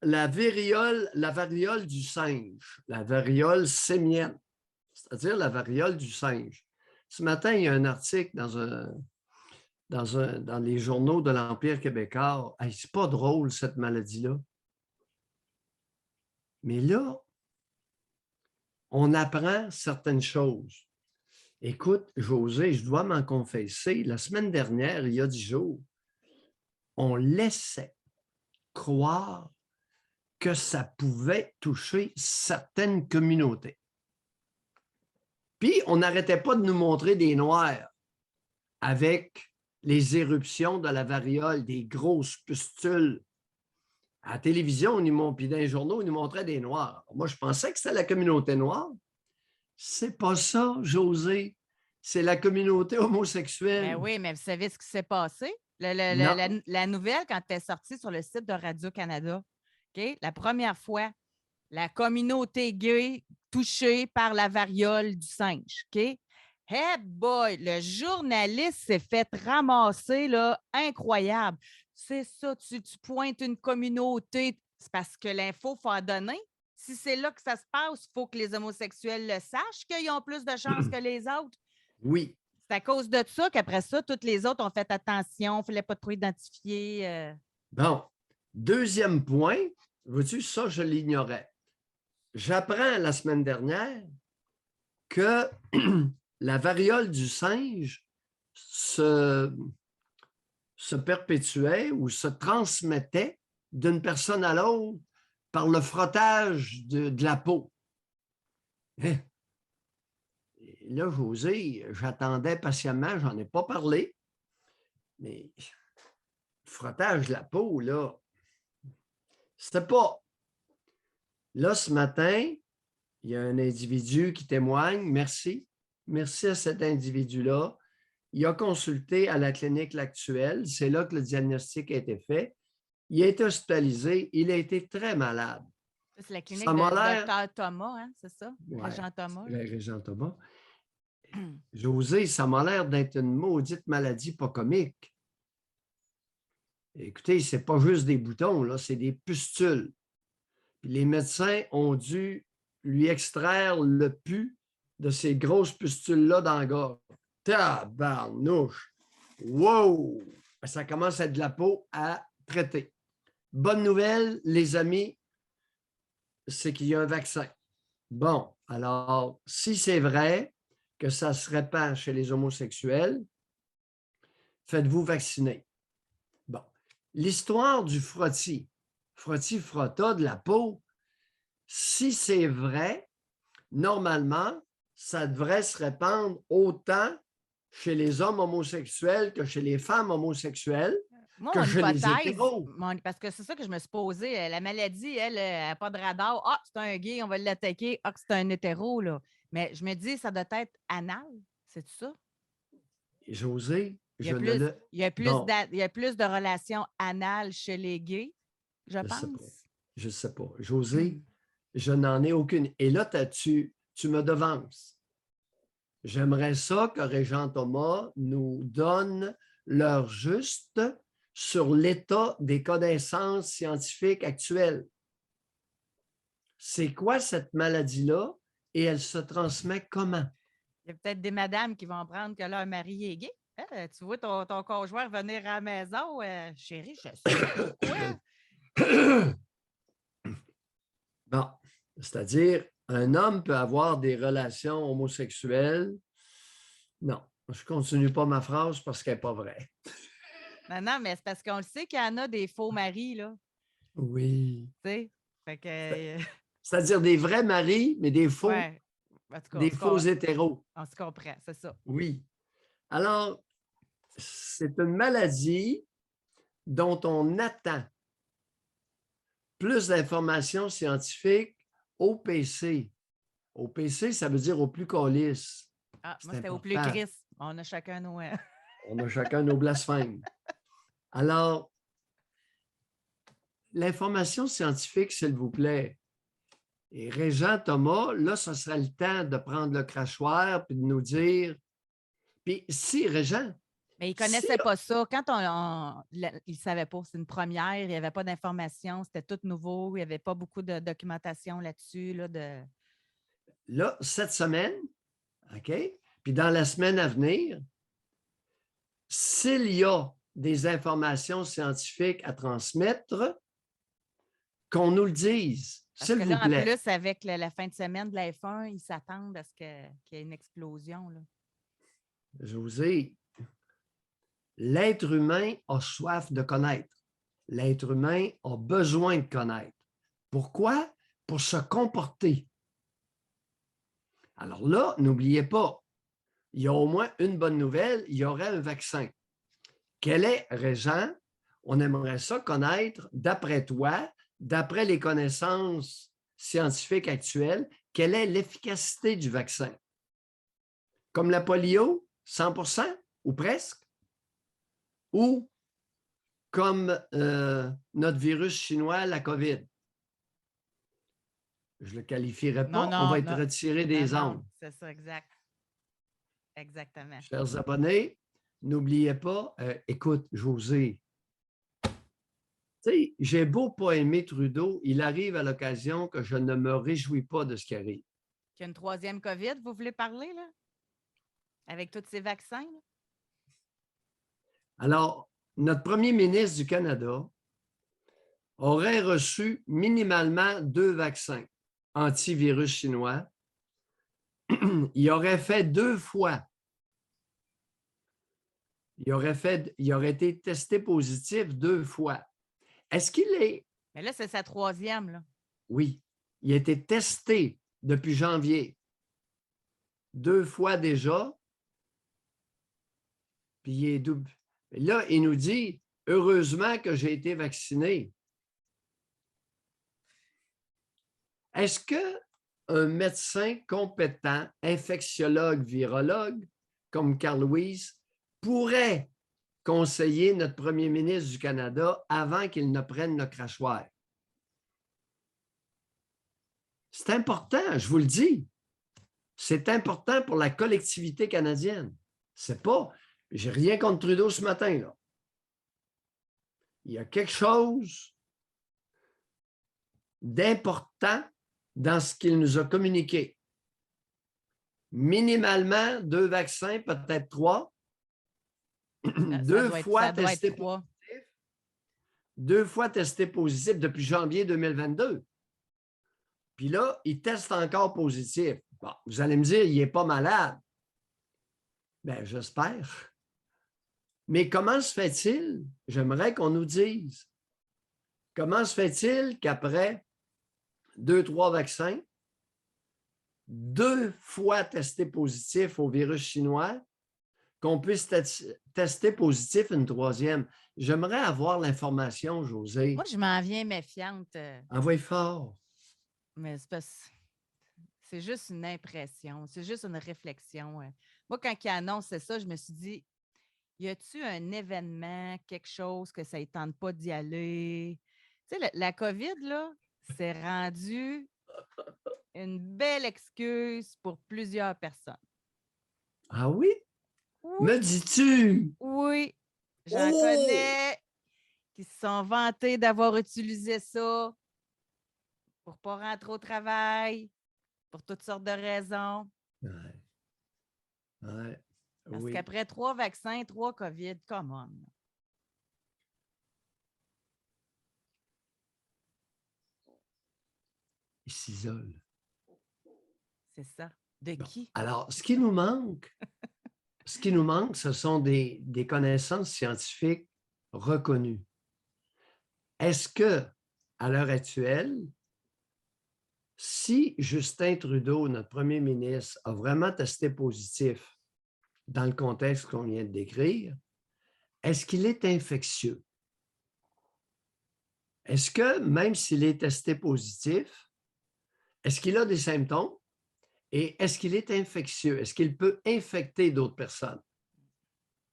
la variole du singe, la variole sémienne, c'est-à-dire la variole du singe. Ce matin, il y a un article dans les journaux de l'Empire québécois. Hey, c'est pas drôle, cette maladie-là. Mais là, on apprend certaines choses. Écoute, José, je dois m'en confesser, la semaine dernière, il y a 10 jours, on laissait croire que ça pouvait toucher certaines communautés. Puis, on n'arrêtait pas de nous montrer des noirs avec les éruptions de la variole, des grosses pustules. À la télévision, puis dans les journaux, ils nous montraient des noirs. Moi, je pensais que c'était la communauté noire. C'est pas ça, José. C'est la communauté homosexuelle. Ben oui, mais vous savez ce qui s'est passé? La nouvelle, quand elle est sortie sur le site de Radio-Canada, OK? La première fois, la communauté gay touchée par la variole du singe. OK? Hey boy, le journaliste s'est fait ramasser, là, incroyable. C'est ça, tu pointes une communauté, c'est parce que l'info, il faut en donner. Si c'est là que ça se passe, il faut que les homosexuels le sachent qu'ils ont plus de chances que les autres. Oui. C'est à cause de ça qu'après ça, toutes les autres ont fait attention, il ne fallait pas trop identifier. Bon, deuxième point, vois-tu, ça, je l'ignorais. J'apprends la semaine dernière que la variole du singe se perpétuait ou se transmettait d'une personne à l'autre par le frottage de la peau. Hein? Et là, José, j'attendais patiemment, j'en ai pas parlé, mais le frottage de la peau, là, c'était pas. Là, ce matin, il y a un individu qui témoigne. Merci. Merci à cet individu-là. Il a consulté à la clinique L'Actuelle. C'est là que le diagnostic a été fait. Il a été hospitalisé. Il a été très malade. C'est la clinique de Dr. Thomas, hein, c'est ça? Ouais, Régent Thomas. Régent Thomas. José, ça m'a l'air d'être une maudite maladie pas comique. Écoutez, ce n'est pas juste des boutons, là, c'est des pustules. Puis les médecins ont dû lui extraire le pus de ces grosses pustules-là dans la gorge. Tabarnouche! Wow! Ça commence à être de la peau à traiter. Bonne nouvelle, les amis, c'est qu'il y a un vaccin. Bon, alors, si c'est vrai que ça se répand chez les homosexuels, faites-vous vacciner. Bon, l'histoire du frotti-frotta de la peau, si c'est vrai, normalement, ça devrait se répandre autant chez les hommes homosexuels que chez les femmes homosexuelles, moi, que mon chez les hypothèse, hétéros. parce que c'est ça que je me suis posé. La maladie, elle n'a pas de radar. Ah, c'est un gay, on va l'attaquer. Ah, c'est un hétéro, là. Mais je me dis, ça doit être anal. C'est ça? José, Il y a plus de relations anales chez les gays, je pense. Je ne sais pas. José, je n'en ai aucune. Et là, tu me devances. J'aimerais ça que Régent Thomas nous donne l'heure juste sur l'état des connaissances scientifiques actuelles. C'est quoi cette maladie-là et elle se transmet comment? Il y a peut-être des madames qui vont apprendre que leur mari est gay. Tu vois ton conjoint venir à la maison. Chérie, je sais quoi. Bon, c'est-à-dire, un homme peut avoir des relations homosexuelles. Non, je ne continue pas ma phrase parce qu'elle n'est pas vraie. Non, mais c'est parce qu'on le sait qu'il y en a des faux maris, là. Oui. Tu sais? Fait que. C'est-à-dire des vrais maris, mais des faux, ouais. En tout cas, des faux hétéros. On se comprend, c'est ça. Oui. Alors, c'est une maladie dont on attend plus d'informations scientifiques au PC. Au PC, ça veut dire au plus colis. Ah, moi, c'était au plus Christ. On a chacun nos... On a chacun nos blasphèmes. Alors, l'information scientifique, s'il vous plaît. Et Régent Thomas, là, ce serait le temps de prendre le crachoir puis de nous dire. Puis si, Régent, Mais ils ne Si, connaissaient pas ça. Quand ils ne savaient pas, c'est une première, il n'y avait pas d'informations, c'était tout nouveau, il n'y avait pas beaucoup de documentation là-dessus. là, cette semaine, OK? Puis dans la semaine à venir, s'il y a des informations scientifiques à transmettre, qu'on nous le dise, Parce s'il que vous là, en plaît. plus, avec la fin de semaine de la F1, ils s'attendent à ce qu'il y ait une explosion. Là. Je vous ai. L'être humain a soif de connaître. L'être humain a besoin de connaître. Pourquoi? Pour se comporter. Alors là, n'oubliez pas, il y a au moins une bonne nouvelle, il y aurait un vaccin. Quel est, Régent? On aimerait ça connaître, d'après toi, d'après les connaissances scientifiques actuelles, quelle est l'efficacité du vaccin? Comme la polio, 100% ou presque? Ou comme notre virus chinois, la COVID? Je ne le qualifierai Non, pas, on va non, être non. retiré Non, des non, ondes. c'est ça, exact. Exactement. Chers abonnés, n'oubliez pas, écoute, José, tu sais, j'ai beau pas aimer Trudeau, il arrive à l'occasion que je ne me réjouis pas de ce qui arrive. Qu'il y a une troisième COVID, vous voulez parler, là? Avec tous ces vaccins? Là? Alors, notre premier ministre du Canada aurait reçu minimalement 2 vaccins antivirus chinois. Il aurait fait 2 fois. Il aurait été testé positif 2 fois. Est-ce qu'il est? Mais là, c'est sa troisième, là. Oui. Il a été testé depuis janvier 2 fois déjà. Puis il est double. Là, il nous dit heureusement que j'ai été vacciné. Est-ce qu'un médecin compétent, infectiologue, virologue, comme Carl Louise, pourrait conseiller notre premier ministre du Canada avant qu'il ne prenne le crachoir? C'est important, je vous le dis. C'est important pour la collectivité canadienne. C'est pas, j'ai rien contre Trudeau ce matin, là. Il y a quelque chose d'important dans ce qu'il nous a communiqué. Minimalement 2 vaccins, peut-être 3. 2 fois testé positif. 2 fois testé positif depuis janvier 2022. Puis là, il teste encore positif. Bon, vous allez me dire, il n'est pas malade. Bien, j'espère. Mais comment se fait-il? J'aimerais qu'on nous dise. Comment se fait-il qu'après 2, 3 vaccins, 2 fois testé positif au virus chinois, qu'on puisse tester positif une troisième? J'aimerais avoir l'information, José. Moi, je m'en viens méfiante. Envoie fort. Mais c'est juste une impression, c'est juste une réflexion. Moi, quand il annonçait ça, je me suis dit, y a-tu un événement, quelque chose que ça ne tente pas d'y aller? Tu sais, la COVID, là, c'est rendu une belle excuse pour plusieurs personnes. Ah oui? Oui, Me dis-tu? oui, j'en connais qui se sont vantés d'avoir utilisé ça pour ne pas rentrer au travail, pour toutes sortes de raisons. Ouais. Ouais. Parce Oui. qu'après 3 vaccins, 3 COVID, come on. Il s'isole. C'est ça. De Bon. qui? Alors, ce qui nous manque, ce sont des connaissances scientifiques reconnues. Est-ce que, à l'heure actuelle, si Justin Trudeau, notre premier ministre, a vraiment testé positif dans le contexte qu'on vient de décrire, est-ce qu'il est infectieux? Est-ce que, même s'il est testé positif, est-ce qu'il a des symptômes? Et est-ce qu'il est infectieux? Est-ce qu'il peut infecter d'autres personnes?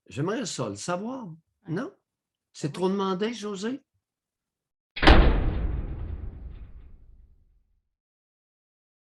J'aimerais ça le savoir. Non? C'est trop demandé, José?